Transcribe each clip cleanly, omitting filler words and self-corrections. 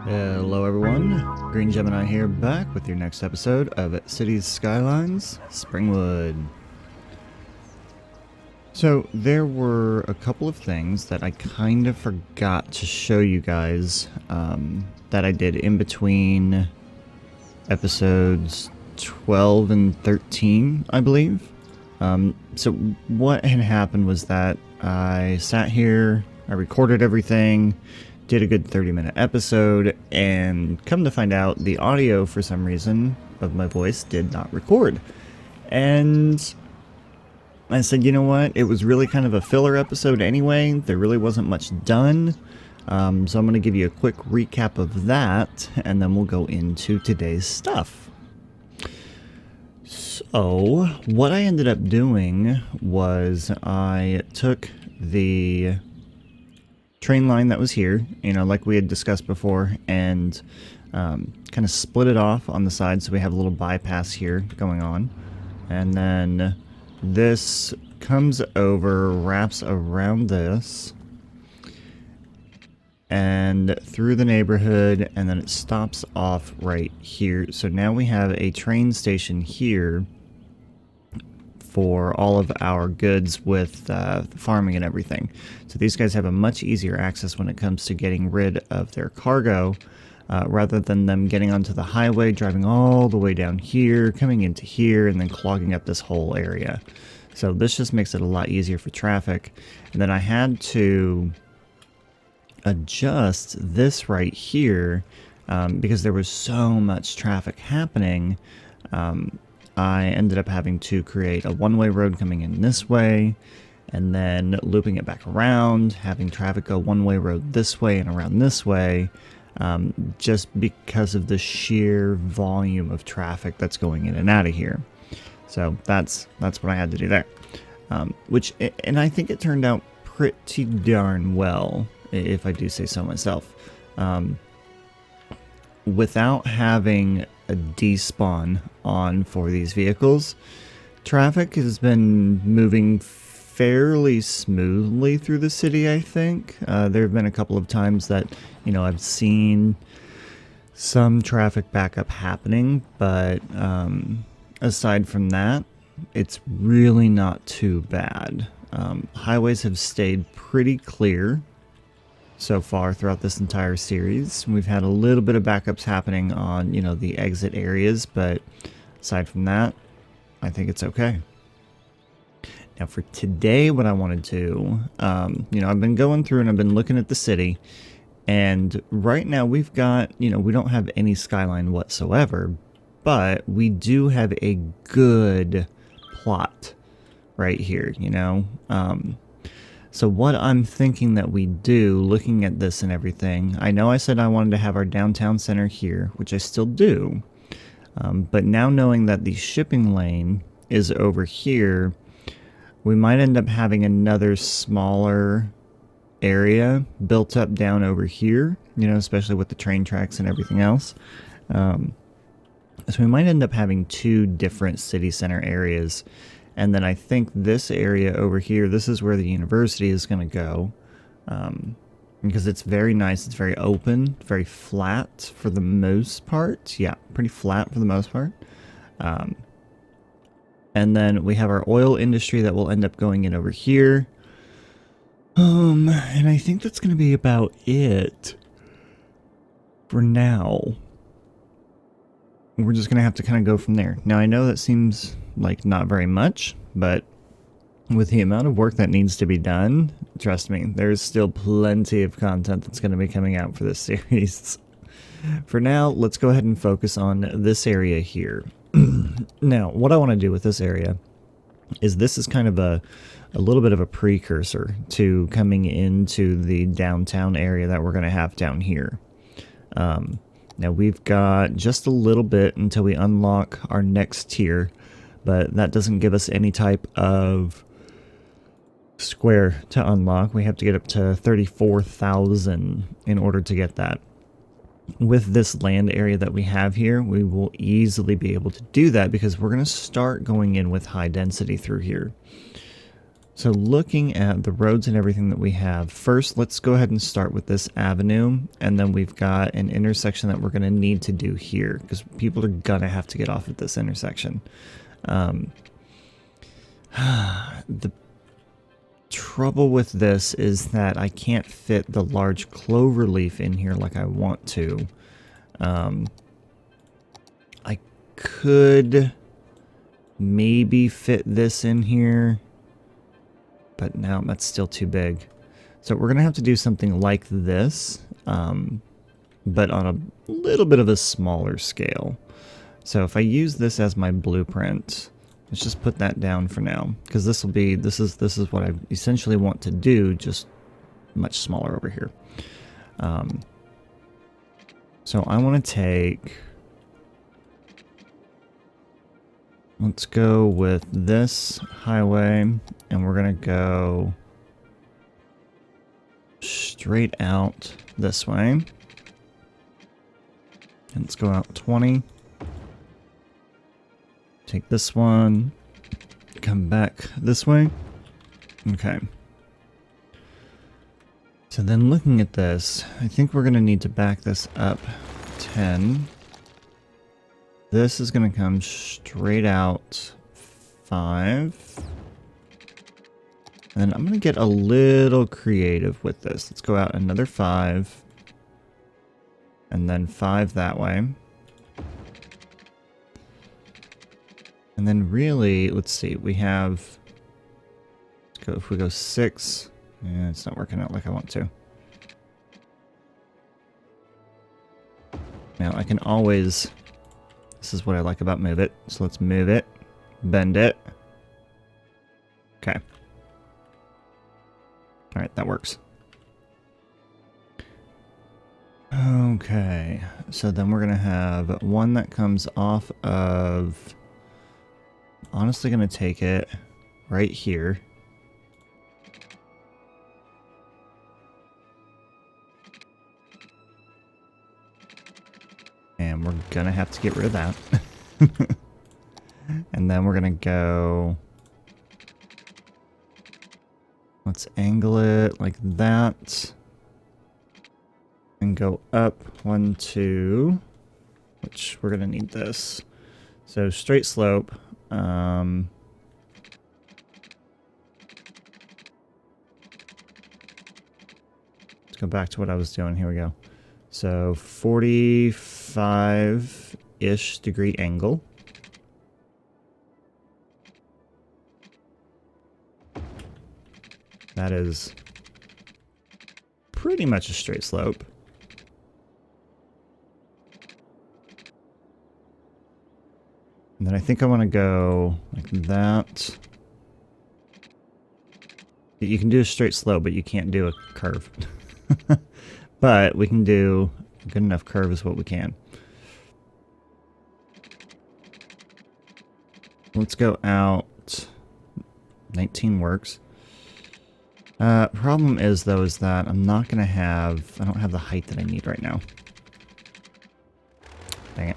Hello everyone, Green Gemini here, back with your next episode of Cities Skylines, Springwood. So there were a couple of things that I kind of forgot to show you guys that I did in between episodes 12 and 13, I believe. So what had happened was that I sat here, I recorded everything, did a good 30-minute episode, and come to find out the audio for some reason of my voice did not record. And I said, you know what, it was really kind of a filler episode anyway, there really wasn't much done, so I'm going to give you a quick recap of that, and then we'll go into today's stuff. So, what I ended up doing was I took the train line that was here, like we had discussed before, and kind of split it off on the side so we have a little bypass here going on. And then this comes over, wraps around this, and through the neighborhood, and then it stops off right here. So now we have a train station here for all of our goods with farming and everything. So these guys have a much easier access when it comes to getting rid of their cargo, rather than them getting onto the highway, driving all the way down here, coming into here, and then clogging up this whole area. So this just makes it a lot easier for traffic. And then I had to adjust this right here because there was so much traffic happening. I ended up having to create a one-way road coming in this way, and then looping it back around, having traffic go one-way road this way and around this way, just because of the sheer volume of traffic that's going in and out of here. So that's what I had to do there, and I think it turned out pretty darn well, if I do say so myself. Without having a despawn on for these vehicles, traffic has been moving fairly smoothly through the city, I think. There have been a couple of times that, I've seen some traffic backup happening, but aside from that, it's really not too bad. Highways have stayed pretty clear so far throughout this entire series. We've had a little bit of backups happening on, the exit areas, but aside from that, I think it's okay. Now for today, what I want to do, I've been going through and I've been looking at the city, and right now we've got, we don't have any skyline whatsoever, but we do have a good plot right here, So what I'm thinking that we do, looking at this and everything, I know I said I wanted to have our downtown center here, which I still do, but now knowing that the shipping lane is over here, we might end up having another smaller area built up down over here, especially with the train tracks and everything else. So we might end up having two different city center areas. And then I think this area over here, this is where the university is going to go, because it's very nice, it's very open, very flat for the most part. Yeah, pretty flat for the most part. And then we have our oil industry that will end up going in over here. And I think that's going to be about it for now. We're just going to have to kind of go from there. Now, I know that seems like not very much, but with the amount of work that needs to be done, trust me, there's still plenty of content that's going to be coming out for this series. For now, let's go ahead and focus on this area here. Now, what I want to do with this area is this is kind of a little bit of a precursor to coming into the downtown area that we're going to have down here. Now we've got just a little bit until we unlock our next tier, but that doesn't give us any type of square to unlock. We have to get up to 34,000 in order to get that. With this land area that we have here, we will easily be able to do that because we're going to start going in with high density through here. So looking at the roads and everything that we have, first let's go ahead and start with this avenue, and then we've got an intersection that we're going to need to do here, because people are going to have to get off at this intersection. The trouble with this is that I can't fit the large clover leaf in here like I want to. I could maybe fit this in here, but no, that's still too big. So we're going to have to do something like this, but on a little bit of a smaller scale. So if I use this as my blueprint, let's just put that down for now, because this is what I essentially want to do, just much smaller over here. So I want to take, let's go with this highway, and we're going to go straight out this way. And let's go out 20. Take this one, come back this way. Okay. So then looking at this, I think we're going to need to back this up 10. This is going to come straight out 5. And then I'm going to get a little creative with this. Let's go out another 5. And then 5 that way. And then really, let's see, we have, let's go, if we go 6, yeah, it's not working out like I want to. Now I can always, this is what I like about move it. So let's move it, bend it. Okay. All right, that works. Okay, so then we're gonna have one that comes off of, honestly gonna take it right here. And we're gonna have to get rid of that. And then we're gonna go, let's angle it like that. And go up 1, 2, which we're gonna need this. So straight slope. Let's go back to what I was doing. Here we go. So 45-ish degree angle. That is pretty much a straight slope. And then I think I want to go like that. You can do a straight slope, but you can't do a curve. But we can do a good enough curve is what we can. Let's go out. 19 works. Problem is, though, is that I'm not going to have, I don't have the height that I need right now. Dang it.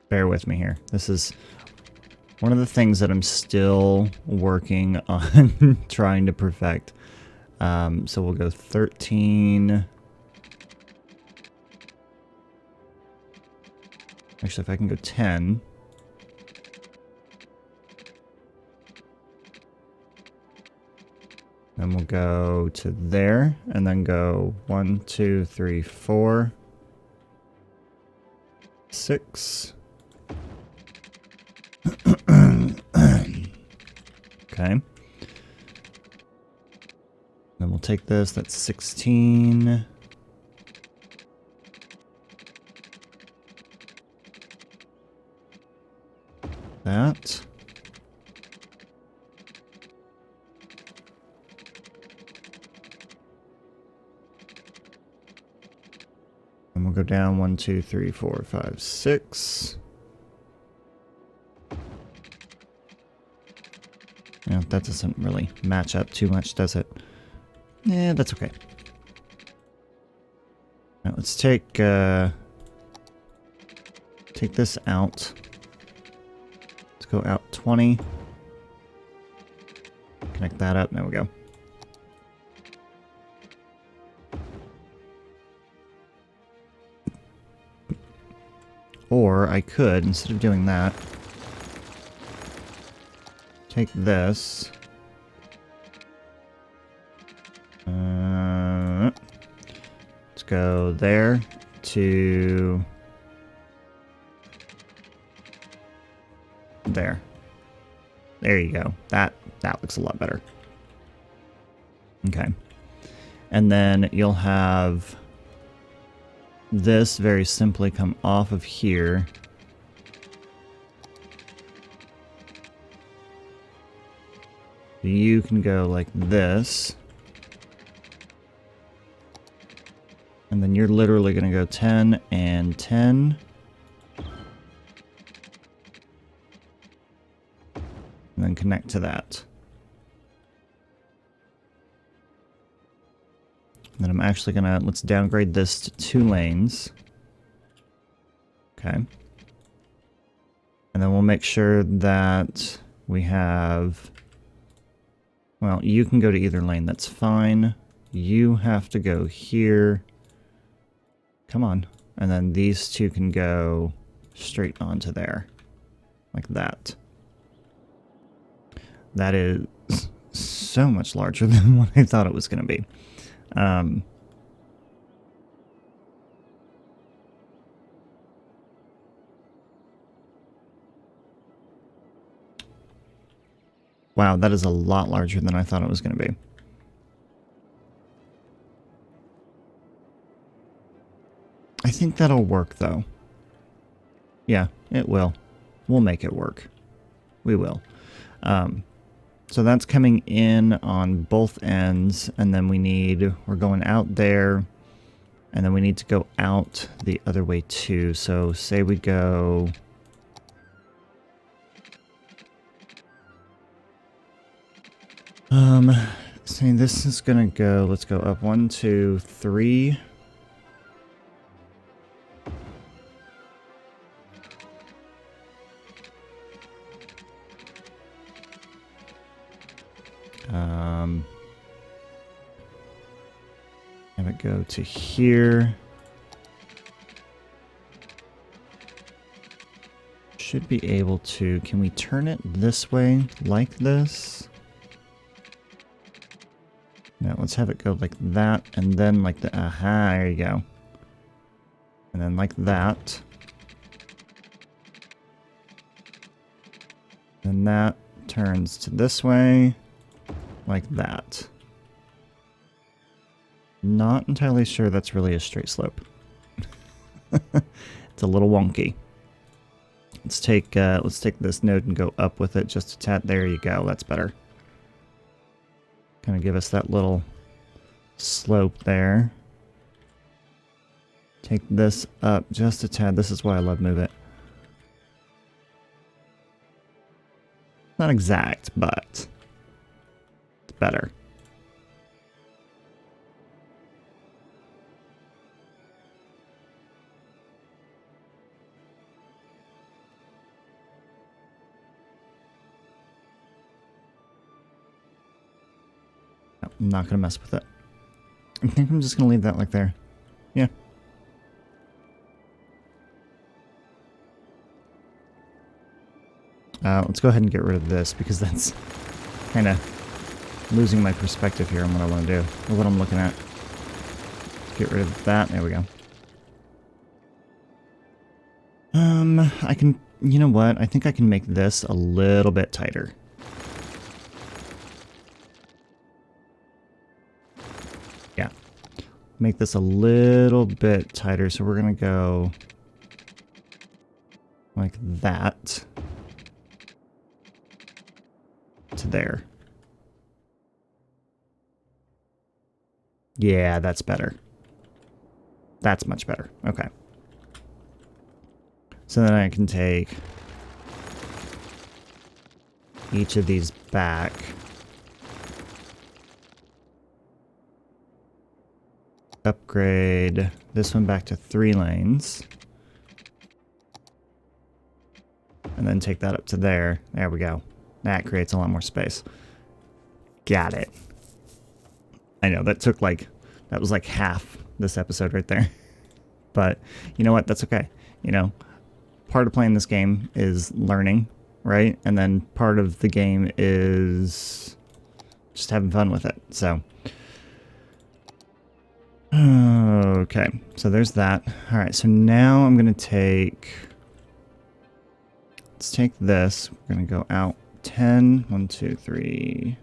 Bear with me here. This is one of the things that I'm still working on trying to perfect. So we'll go 13. Actually, if I can go 10. Then we'll go to there, and then go 1, 2, 3, 4, 6. Okay. Then we'll take this, that's 16. That. And we'll go down 1, 2, 3, 4, 5, 6. Yeah, that doesn't really match up too much, does it? Yeah, that's okay. Now let's take this out. Let's go out 20. Connect that up. There we go. Or I could, instead of doing that, take this. Let's go there to there. There you go. That looks a lot better. Okay. And then you'll have this very simply come off of here. You can go like this. And then you're literally going to go 10 and 10. And then connect to that. And then I'm actually going to, let's downgrade this to 2 lanes. Okay. And then we'll make sure that we have, well, you can go to either lane, that's fine. You have to go here. Come on. And then these two can go straight onto there. Like that. That is so much larger than what I thought it was going to be. Wow, that is a lot larger than I thought it was going to be. I think that'll work, though. Yeah, it will. We'll make it work. We will. So that's coming in on both ends, and then we're going out there, and then we need to go out the other way too. So say we go... say this is gonna go, let's go up 1, 2, 3. Have it go to here. Should be able to, can we turn it this way, like this? No, let's have it go like that, and then like the, aha, there you go. And then like that. And that turns to this way, like that. Not entirely sure that's really a straight slope. It's a little wonky. Let's take this node and go up with it just a tad. There you go. That's better. Kind of give us that little slope there. Take this up just a tad. This is why I love Move It. Not exact, but it's better. I'm not going to mess with it. I think I'm just going to leave that like there. Yeah. Let's go ahead and get rid of this because that's kind of losing my perspective here on what I want to do, or what I'm looking at. Get rid of that. There we go. I can, you know what? I think I can make this a little bit tighter. Yeah. Make this a little bit tighter. So we're going to go like that to there. Yeah, that's better. That's much better. Okay. So then I can take each of these back. Upgrade this one back to 3 lanes. And then take that up to there. There we go. That creates a lot more space. Got it. I know, that was like half this episode right there. But you know what? That's okay. You know, part of playing this game is learning, right? And then part of the game is just having fun with it. So, okay. So there's that. All right. So now I'm going to let's take this. We're going to go out 10. 1, 2, 3,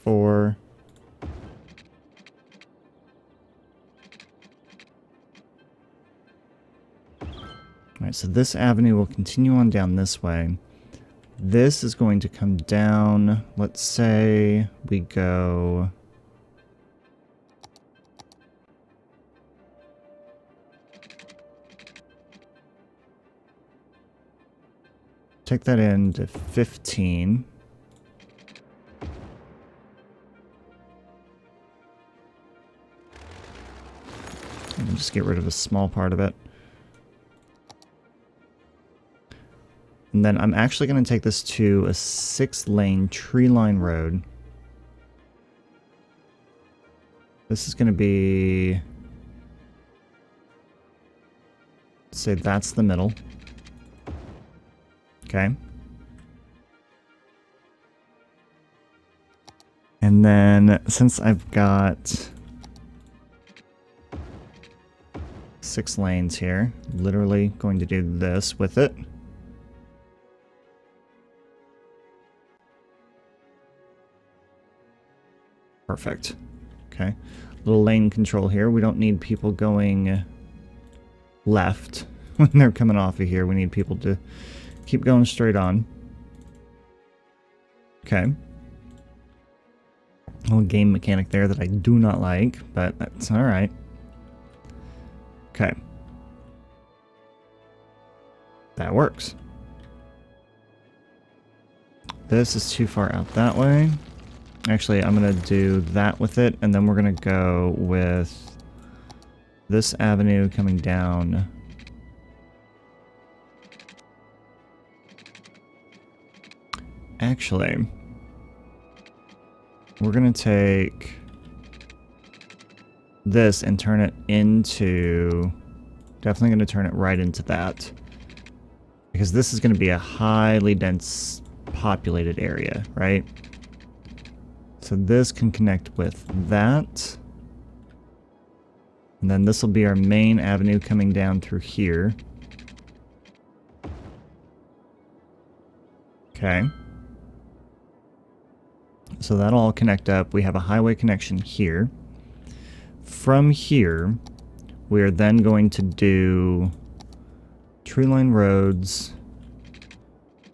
4. All right, so this avenue will continue on down this way. This is going to come down. Let's say we go... Take that into 15. And just get rid of a small part of it. And then I'm actually going to take this to a 6-lane tree-line road. This is going to be... say that's the middle. Okay. And then since I've got 6 lanes here, literally going to do this with it. Perfect. Okay. Little lane control here. We don't need people going left when they're coming off of here. We need people to keep going straight on. Okay. A little game mechanic there that I do not like, but that's alright. Okay. That works. This is too far out that way. Actually, I'm going to do that with it, and then we're going to go with this avenue coming down. Actually, we're going to take this and turn it into... Definitely going to turn it right into that. Because this is going to be a highly dense populated area, right? So this can connect with that. And then this will be our main avenue coming down through here. Okay. So that'll all connect up. We have a highway connection here. From here, we are then going to do tree line roads.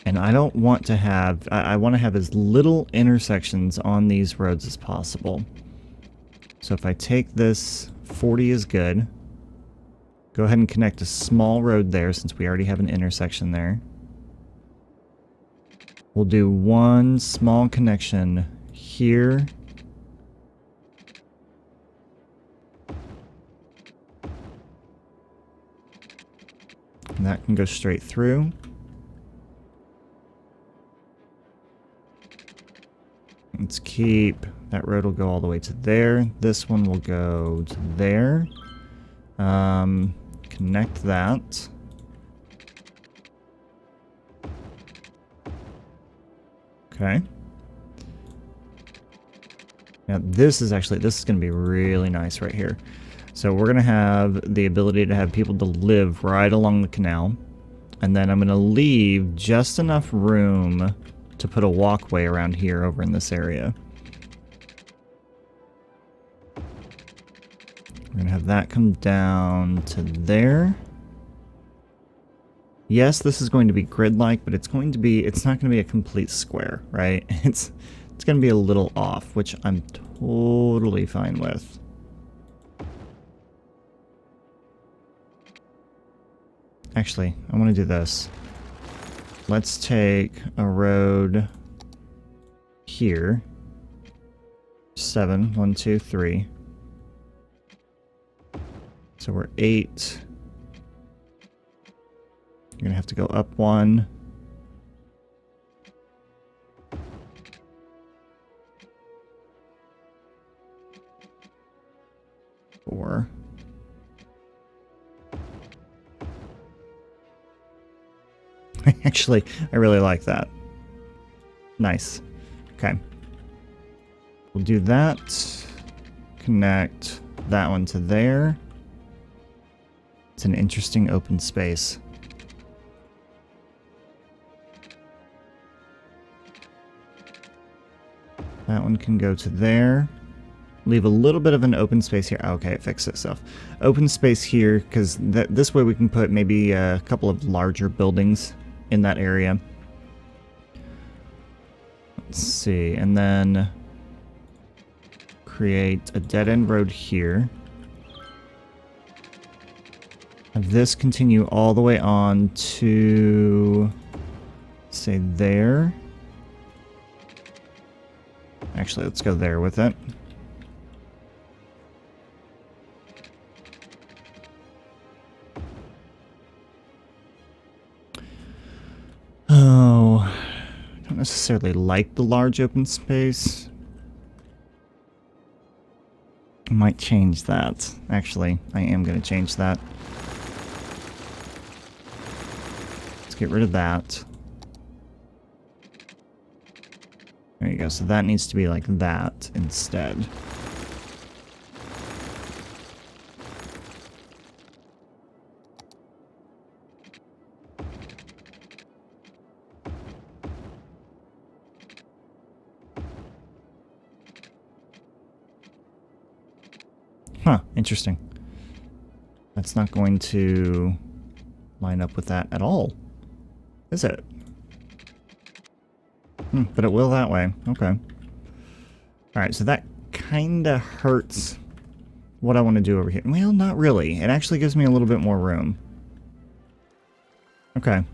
And I don't want to have... I want to have as little intersections on these roads as possible. So if I take this, 40 is good. Go ahead and connect a small road there since we already have an intersection there. We'll do one small connection here. And that can go straight through. Let's keep... that road will go all the way to there. This one will go to there. Connect that. Okay. Now this is going to be really nice right here. So we're going to have the ability to have people to live right along the canal. And then I'm going to leave just enough room to put a walkway around here over in this area. We're going to have that come down to there. Yes, this is going to be grid-like, but it's not going to be a complete square, right? It's going to be a little off, which I'm totally fine with. Actually, I want to do this. Let's take a road here. 7, 1, 2, 3. So we're 8. You're going to have to go up 1. 4. Actually, I really like that. Nice. Okay. We'll do that. Connect that one to there. It's an interesting open space. That one can go to there. Leave a little bit of an open space here. Okay, it fixed itself. Open space here, because this way we can put maybe a couple of larger buildings in that area. Let's see, and then create a dead-end road here. Have this continue all the way on to, say, there. Actually, let's go there with it. Oh, I don't necessarily like the large open space. I might change that. Actually, I am going to change that. Let's get rid of that. There you go. So that needs to be like that instead. Huh, interesting. That's not going to line up with that at all, is it? But it will that way. Okay. Alright, so that kind of hurts what I want to do over here. Well, not really. It actually gives me a little bit more room. Okay.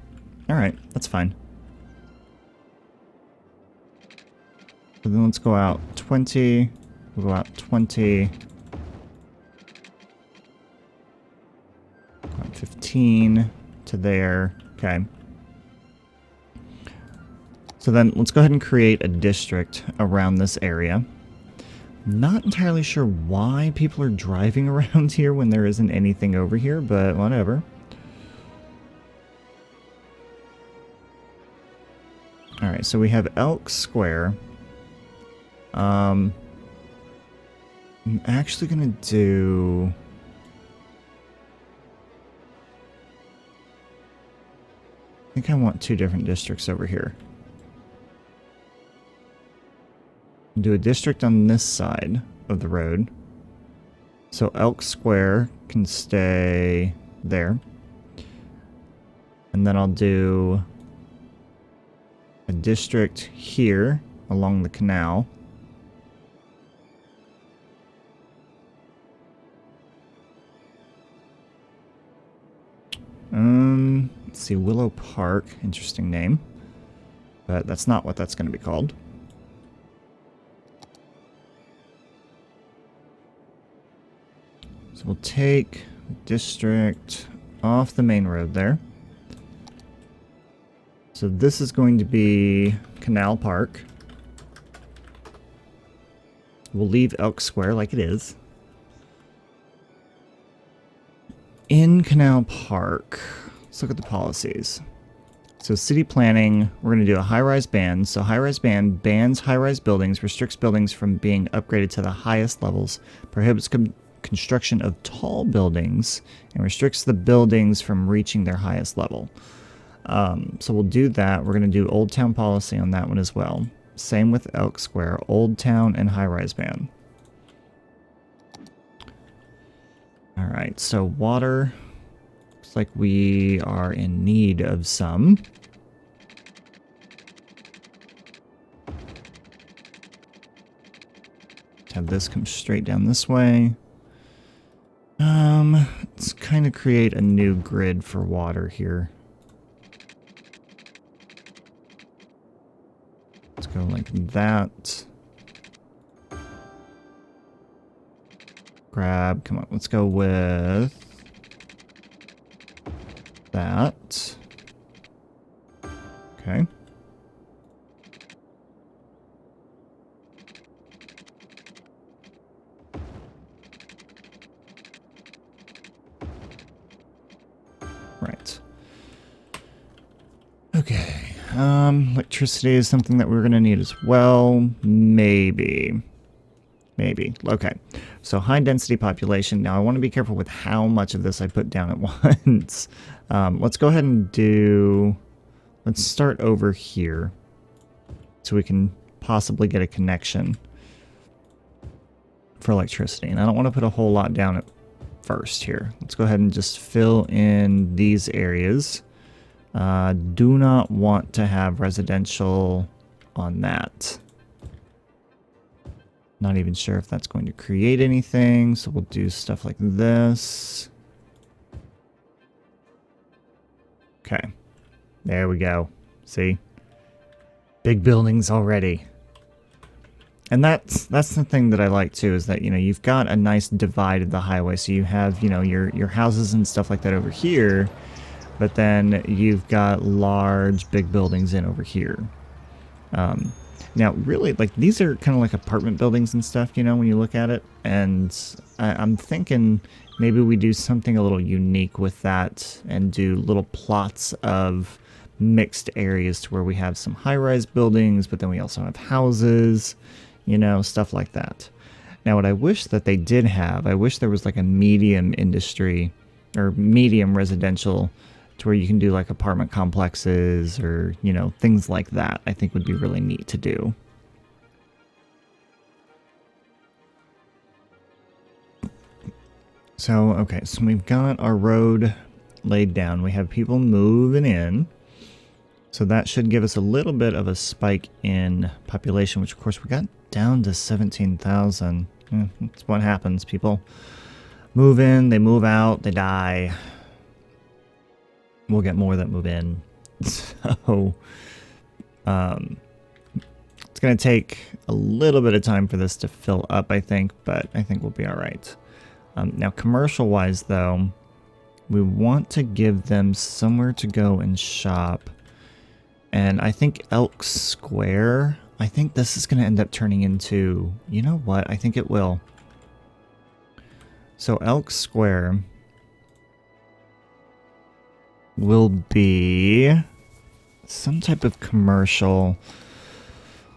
Alright, that's fine. So then let's go out 20. We'll go out 20. 15 to there. Okay. So then let's go ahead and create a district around this area. Not entirely sure why people are driving around here when there isn't anything over here, but whatever. Alright, so we have Elk Square. I'm actually gonna do... I think I want 2 different districts over here. Do a district on this side of the road. So Elk Square can stay there. And then I'll do a district here along the canal. Let's see, Willow Park, interesting name. But that's not what that's going to be called. So we'll take the district off the main road there. So this is going to be Canal Park. We'll leave Elk Square like it is. In Canal Park, let's look at the policies. So city planning, we're going to do a high-rise ban. So high-rise ban bans high-rise buildings, restricts buildings from being upgraded to the highest levels, prohibits construction of tall buildings, and restricts the buildings from reaching their highest level. So we'll do that. We're going to do Old Town policy on that one as well. Same with Elk Square, Old Town and high-rise ban. Alright, so water. Looks like we are in need of some. Have this come straight down this way. Let's kind of create a new grid for water here. Let's go like that. Grab, come on, let's go with that. Okay. Electricity is something that we're going to need as well. Maybe. Maybe. Okay. So high density population. Now I want to be careful with how much of this I put down at once. Let's go ahead and do... Let's start over here. So we can possibly get a connection for electricity. And I don't want to put a whole lot down at first here. Let's go ahead and just fill in these areas. Do not want to have residential on that. Not even sure if that's going to create anything, so we'll do stuff like this. Okay. There we go. See? Big buildings already. And that's the thing that I like too, is that, you know, you've got a nice divide of the highway. So you have, you know, your houses and stuff like that over here, but then you've got large big buildings in over here. Now really, like, these are kind of like apartment buildings and stuff, you know, when you look at it. And I'm thinking maybe we do something a little unique with that and do little plots of mixed areas to where we have some high-rise buildings, but then we also have houses, you know, stuff like that. Now what I wish that they did have, I wish there was like a medium industry or medium residential to where you can do like apartment complexes or, you know, things like that. I think would be really neat to do. So, okay, so we've got our road laid down. We have people moving in. So that should give us a little bit of a spike in population, which of course we got down to 17,000. That's what happens. People move in, they move out, they die. We'll get more that move in. So, it's going to take a little bit of time for this to fill up, I think, but I think we'll be all right. Now, commercial-wise, though, we want to give them somewhere to go and shop. And I think Elk Square, I think this is going to end up turning into, you know what, I think it will. So Elk Square will be some type of commercial.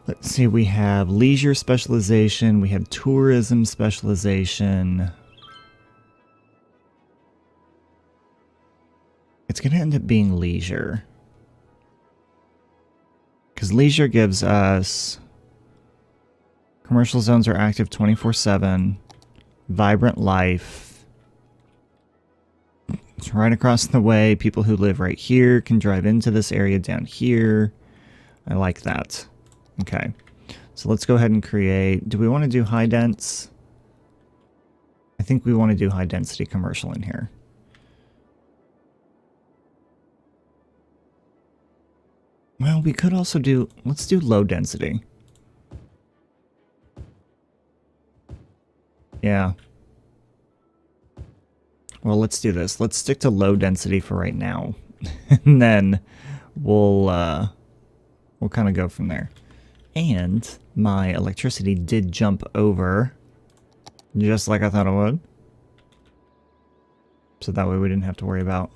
Let's see, we have leisure specialization, we have tourism specialization. It's going to end up being leisure. Because leisure gives us commercial zones are active 24/7, vibrant life. It's right across the way. People who live right here can drive into this area down here. I like that. Okay. So let's go ahead and create. Do we want to do high dense? I think we want to do high density commercial in here. Well, we could also do, let's do low density. Yeah. Well, let's do this. Let's stick to low density for right now. And then we'll kind of go from there. And my electricity did jump over just like I thought it would. So that way we didn't have to worry about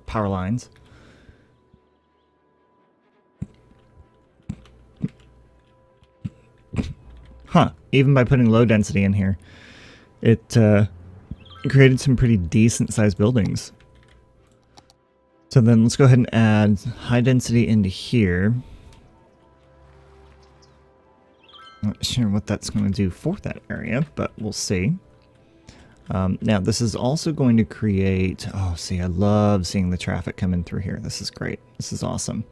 power lines. Huh, even by putting low density in here, it created some pretty decent sized buildings. So then let's go ahead and add high density into here. Not sure what that's going to do for that area, but we'll see. Now this is also going to create, oh see, I love seeing the traffic coming through here. This is great. This is awesome.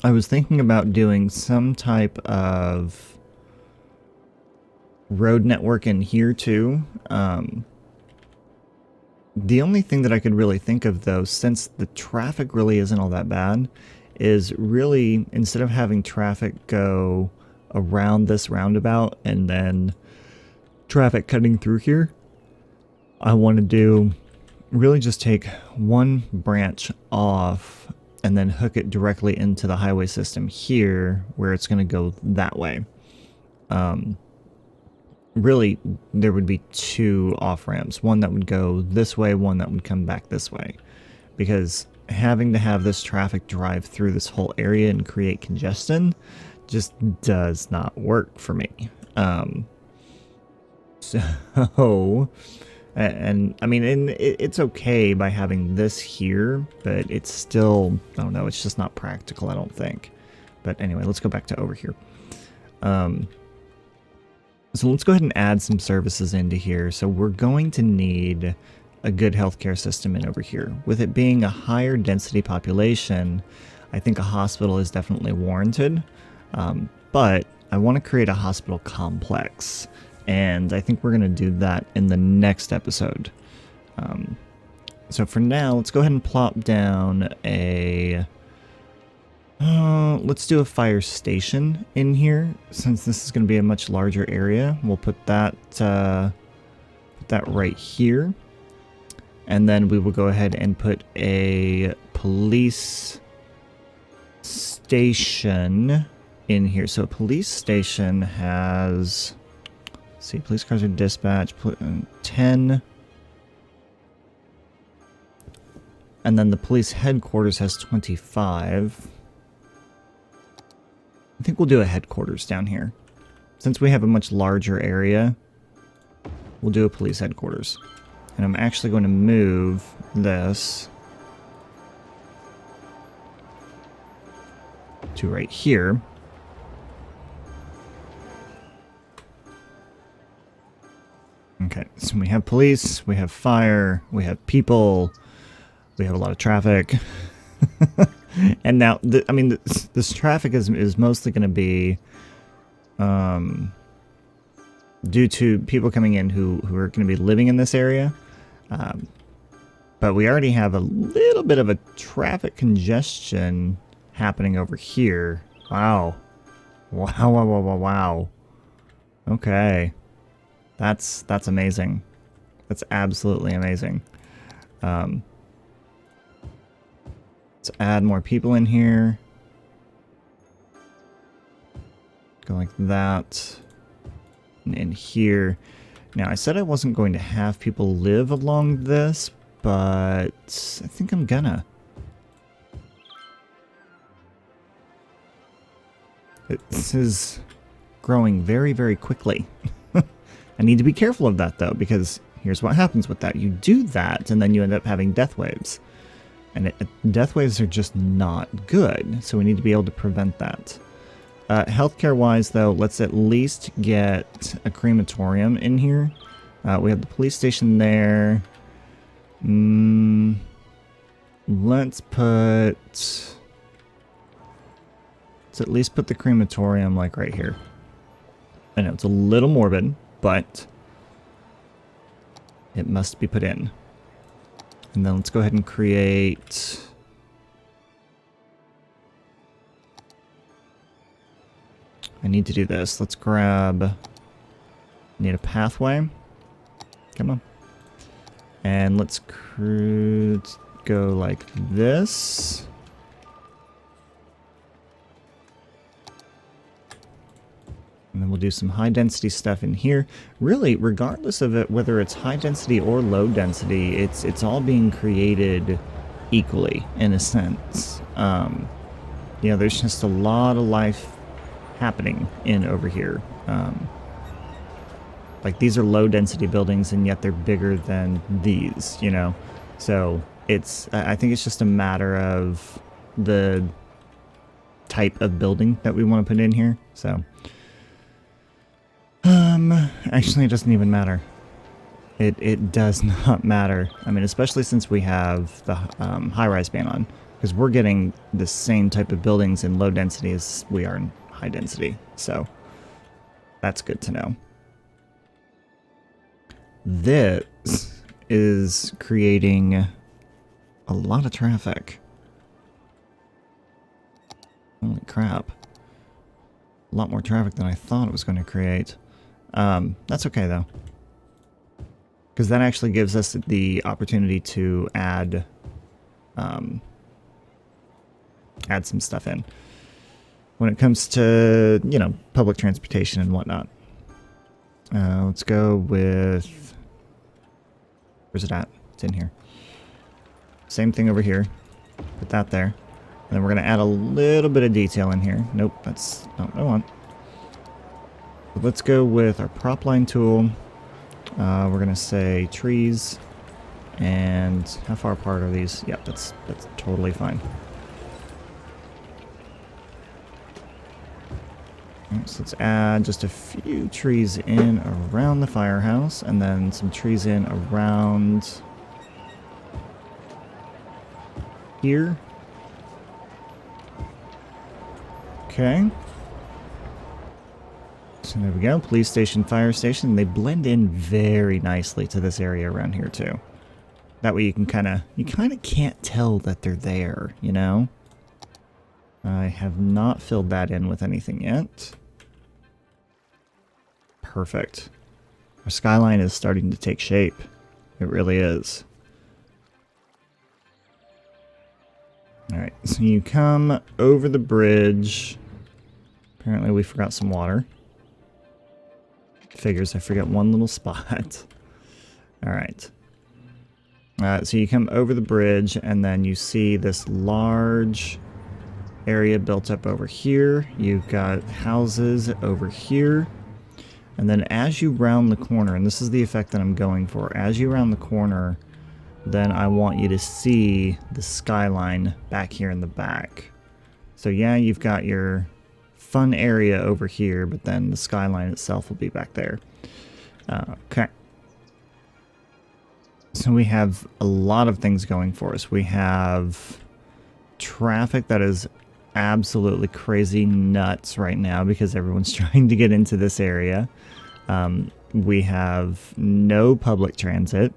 I was thinking about doing some type of road network in here too. The only thing that I could really think of though, since the traffic really isn't all that bad, is really instead of having traffic go around this roundabout and then traffic cutting through here, I want to do really just take one branch off and then hook it directly into the highway system here where it's going to go that way. Really, there would be two off-ramps. One that would go this way, one that would come back this way. Because having to have this traffic drive through this whole area and create congestion just does not work for me. So, and I mean, it's okay by having this here, but it's still, I don't know, it's just not practical, I don't think. But anyway, let's go back to over here. So let's go ahead and add some services into here. So we're going to need a good healthcare system in over here. With it being a higher density population, I think a hospital is definitely warranted. But I want to create a hospital complex, and I think we're going to do that in the next episode. So for now, let's go ahead and plop down a... let's do a fire station in here, since this is going to be a much larger area. We'll put that right here. And then we will go ahead and put a police station in here. So a police station has... Let's see, police cars are dispatched, 10. And then the police headquarters has 25. I think we'll do a headquarters down here. Since we have a much larger area, we'll do a police headquarters. And I'm actually going to move this to right here. Okay, so we have police, we have fire, we have people, we have a lot of traffic. And now, I mean, this traffic is mostly going to be due to people coming in who are going to be living in this area. But we already have a little bit of a traffic congestion happening over here. Wow. Wow, wow, wow, wow, wow. Okay. That's amazing. That's absolutely amazing. Let's add more people in here. Go like that. And in here. Now, I said I wasn't going to have people live along this, but I think I'm gonna. This is growing very, very quickly. I need to be careful of that, though, because here's what happens with that. You do that, and then you end up having death waves. And death waves are just not good, so we need to be able to prevent that. Healthcare-wise, though, let's at least get a crematorium in here. We have the police station there. Let's at least put the crematorium, like, right here. I know, it's a little morbid, but it must be put in. And then let's go ahead and create... I need to do this. Let's grab... Need a pathway. Come on. And let's go like this. And then we'll do some high density stuff in here. Really, regardless of it, whether it's high density or low density, it's all being created equally, in a sense. You know, there's just a lot of life happening in over here. Like, these are low density buildings, and yet they're bigger than these, you know? So, I think it's just a matter of the type of building that we want to put in here, so... actually, it doesn't even matter. It does not matter. I mean, especially since we have the high-rise ban on, because we're getting the same type of buildings in low density as we are in high density, so that's good to know. This is creating a lot of traffic. Holy crap. A lot more traffic than I thought it was going to create. That's okay, though. Because that actually gives us the opportunity to add some stuff in. When it comes to, you know, public transportation and whatnot. Let's go with... Where's it at? It's in here. Same thing over here. Put that there. And then we're going to add a little bit of detail in here. Nope, that's not what I want. But let's go with our prop line tool. We're going to say trees. And how far apart are these? Yep, that's totally fine. Right, so let's add just a few trees in around the firehouse, and then some trees in around here. Okay. So there we go. Police station, fire station. They blend in very nicely to this area around here too. That way you kind of can't tell that they're there, you know? I have not filled that in with anything yet. Perfect. Our skyline is starting to take shape. It really is. Alright, so you come over the bridge. Apparently we forgot some water. Figures I forget one little spot. Alright. So you come over the bridge and then you see this large area built up over here. You've got houses over here. And then as you round the corner, and this is the effect that I'm going for, as you round the corner, then I want you to see the skyline back here in the back. So yeah, you've got your fun area over here, but then the skyline itself will be back there. Okay. So we have a lot of things going for us. We have traffic that is absolutely crazy nuts right now because everyone's trying to get into this area. We have no public transit,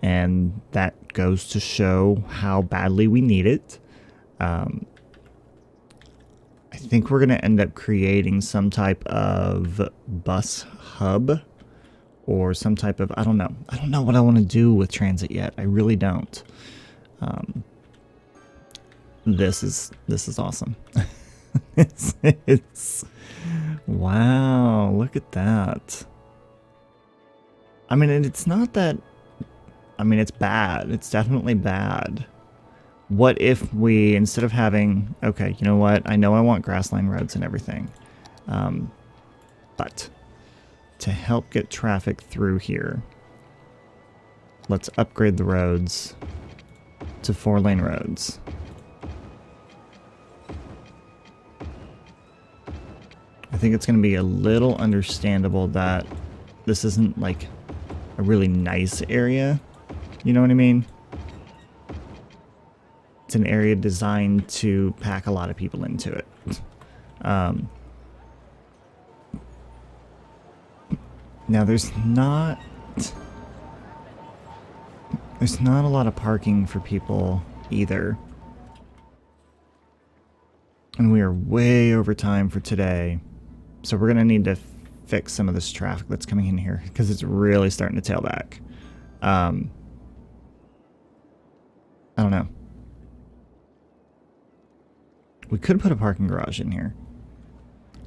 and that goes to show how badly we need it. I think we're going to end up creating some type of bus hub or some type of, I don't know what I want to do with transit yet. I really don't. This is awesome. it's wow, look at that. I mean, and it's not that, I mean, it's bad. It's definitely bad. What if we, instead of having, okay, you know what? I know I want grassline roads and everything. But to help get traffic through here, let's upgrade the roads to 4-lane roads. I think it's going to be a little understandable that this isn't like a really nice area. You know what I mean? It's an area designed to pack a lot of people into it. Now there's not a lot of parking for people either. And we are way over time for today. So we're going to need to fix some of this traffic that's coming in here because it's really starting to tail back. I don't know. We could put a parking garage in here.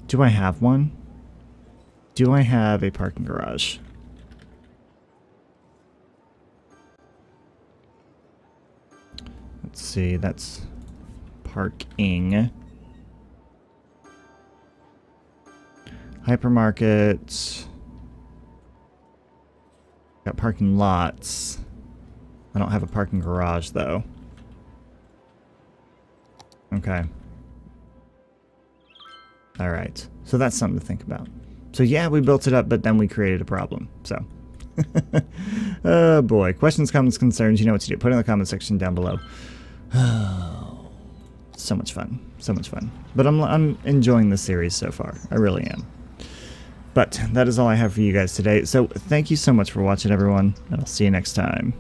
Do I have one? Do I have a parking garage? Let's see, that's parking. Hypermarket. Got parking lots. I don't have a parking garage though. Okay. Alright. So that's something to think about. So yeah, we built it up, but then we created a problem. So. Oh boy. Questions, comments, concerns, you know what to do. Put it in the comment section down below. Oh, so much fun. So much fun. But I'm enjoying this series so far. I really am. But that is all I have for you guys today. So thank you so much for watching, everyone, and I'll see you next time.